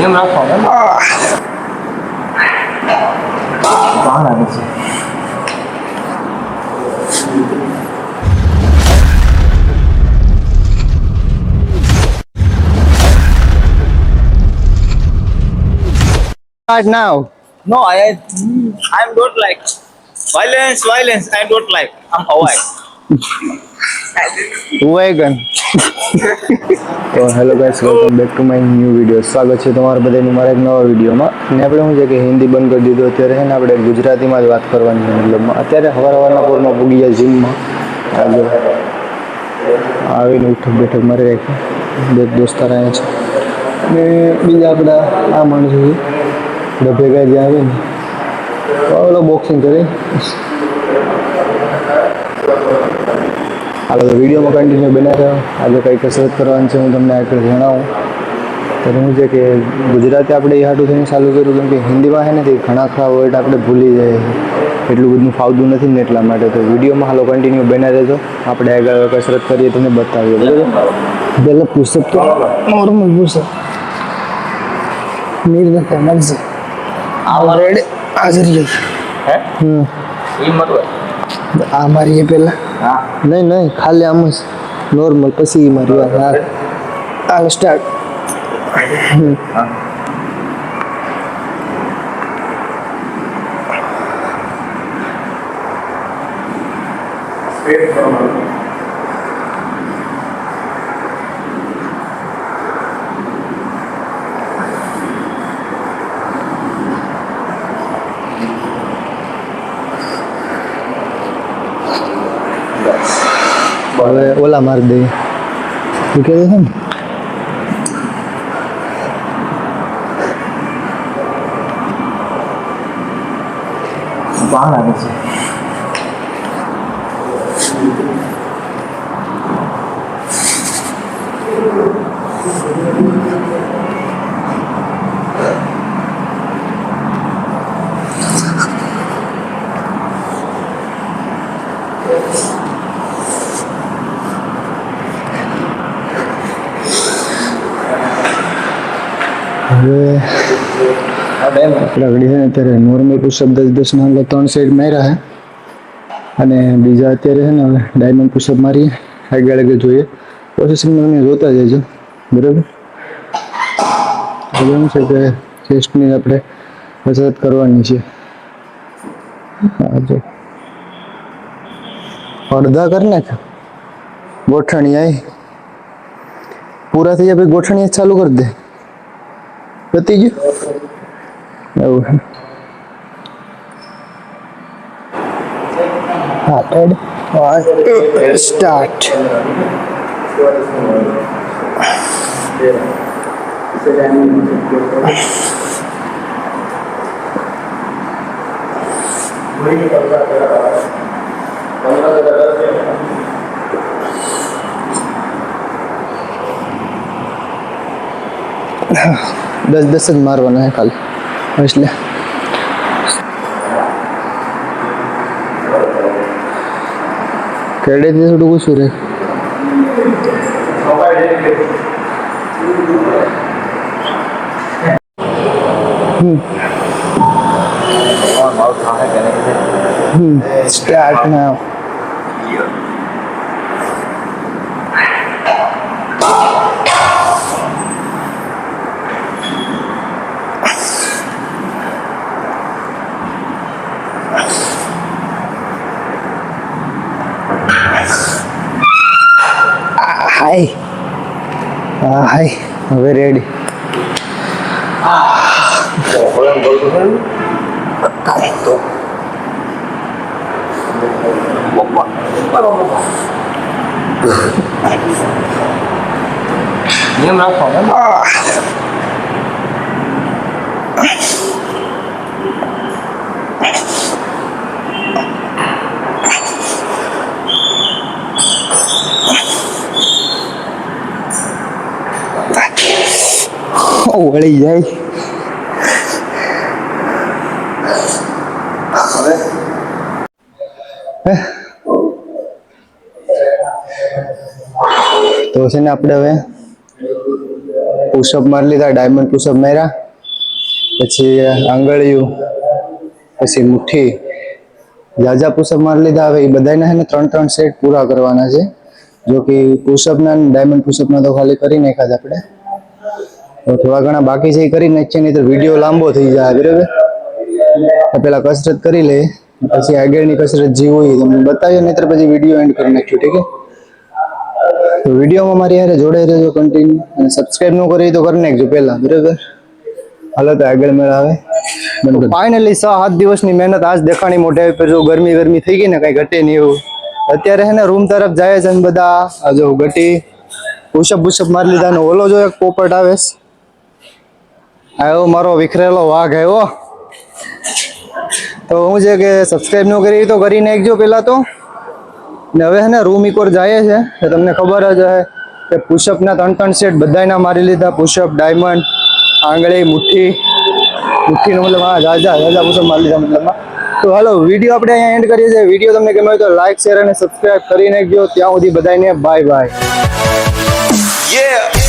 નિયમ રાખવાનો બહાર આવે છે. Start now. No, I don't like violence. I don't like. I'm Hawaii. Wagon. તો hello guys, welcome back to my new video. સ્વાગત છે તમારા બધાનું મારા એક નવા વિડીયોમાં. ને આપણે શું છે કે હિન્દી બંધ કરી દીધું, અત્યારે છે ને આપણે ગુજરાતીમાં જ વાત કરવાની છે. મતલબમાં અત્યારે સવારના પોરમાં પૂગી જાય જીમમાં. આવીને ઉઠક બેઠક મારી રાખી બે દોસ્તાર આવ્યા છે ને બીજા બધા આ માણસો છે બધા ભેગા જે આવે ને ઓલો બોક્સિંગ કરી આગળ વિડીયોમાં કન્ટિન્યુ બના રહ્યો. આગળ કઈ કસરત કરવાની છે હું તમને આગળ જણાવું. તો શું છે કે ગુજરાતી આપણે એ હાટું થઈને ચાલુ કર્યું, કેમ કે હિન્દીમાં છે ને તે ઘણા ખરા વર્ડ આપણે ભૂલી જાય, એટલું બધું ફાવતું નથી ને એટલા માટે. તો વિડીયોમાં હાલો કન્ટિન્યુ બના રહેજો. આપણે આગળ કસરત કરીએ તમને બતાવીએ, બરાબર? પહેલાં પુશઅપ તો નોર્મલ પુશઅપ નીર નથી મળશે આ રેડ હાજર જઈ હે એ મતલબ આ મારીએ પહેલાં. હા નહીં ખાલી આમ જ નોર્મલ, પછી મારી વાત. હા હાલ સ્ટાર્ટ. હવે ઓલા મારી દઈએ તું કહેતો છે ને બહાર આવે છે. હવે આપણે આગળ છે ને અત્યારે નોર્મલ પુશઅપ 10 ના 3 સાઈડ માર્યા છે અને બીજા અત્યારે છે ને હવે ડાયમંડ પુશઅપ મારીએ. આગળ જોઈએ પ્રોસેસિંગમાં તમે જોતા જજો, બરાબર? હવે શું છે કે ચેસ્ટની આપણે કસરત કરવાની છે. જો અડધા કરી નાખ, ગોઠણી આવી પૂરા થઈ જાય પછી ગોઠણી ચાલુ કરી દે. પતી ગયું એવું. હા એડ સ્ટાર્ટ. દસ જ મારવાના હે ખાલી, એટલે કેડેથી થોડું ઓછું રહે. સ્ટાર્ટ નાઉ. હાય હવે રેડી. નિયમ રાખવાનો વળી જાય. તો છે ને આપણે હવે પુશઅપ મારી લીધા, ડાયમંડ પુશઅપ માર્યા, પછી આંગળીયું, પછી મુઠ્ઠી, જાજા પુશઅપ મારી લીધા. હવે એ બધાને છે ને 3-3 સેટ પૂરા કરવાના છે. જો કે પુશઅપના ડાયમંડ પુશઅપના તો ખાલી કરી નાખ્યા આપણે, તો થોડા ઘણા બાકી છે એ કરી નાખીએ, નહીં તો વિડીયો લાંબો થઈ જાય. બરાબર, તો પેલા કસરત કરી લે, પછી આગળની કસરત જે હોય તમને બતાવીએ, નહીં તો પછી વિડીયો એન્ડ કરી નાખ્યો. ઠીક છે, તો વિડીયોમાં મારી હારે જોડાઈ રહેજો કન્ટિન્યુ, અને સબસ્ક્રાઇબ ન કરી તો કરી નાખજો પહેલા. બરાબર, હાલો તો આગળ મેળાવે. ફાઇનલી 6-7 દિવસની મહેનત આજ દેખાણી મોઢે પર. જો ગરમી થઈ ગઈ ને, કઈ ઘટે નહીં એવું. અત્યારે છે ને રૂમ તરફ જાય છે ને બધા. આ જો ઘટી પુશઅપ મારી લીધા, ને ઓલો જો એક પોપટ આવે છે, આવ્યો મારો વિખરેલો વાઘ આવ્યો. તો હું છે કે સબસ્ક્રાઇબ ન કરી તો કરી નાખજો પહેલા તો. ને હવે છે ને રૂમ ઇકોર જાય છે, તો તમને ખબર જ હશે કે પુશઅપના 3-3 સેટ બધાયના મારી લીધા. પુશઅપ, ડાયમંડ, આંગળી, મુઠ્ઠીનો મતલબ હા જાજા પુશઅપ મારી લીધા મતલબમાં. તો હાલો વિડીયો આપણે અહીંયા એન્ડ કરીએ છીએ. વિડીયો તમને ગમ્યો હોય તો લાઈક, શેર અને સબસ્ક્રાઇબ કરી નાખજો. ત્યાં સુધી બધાને બાય બાય. Yeah.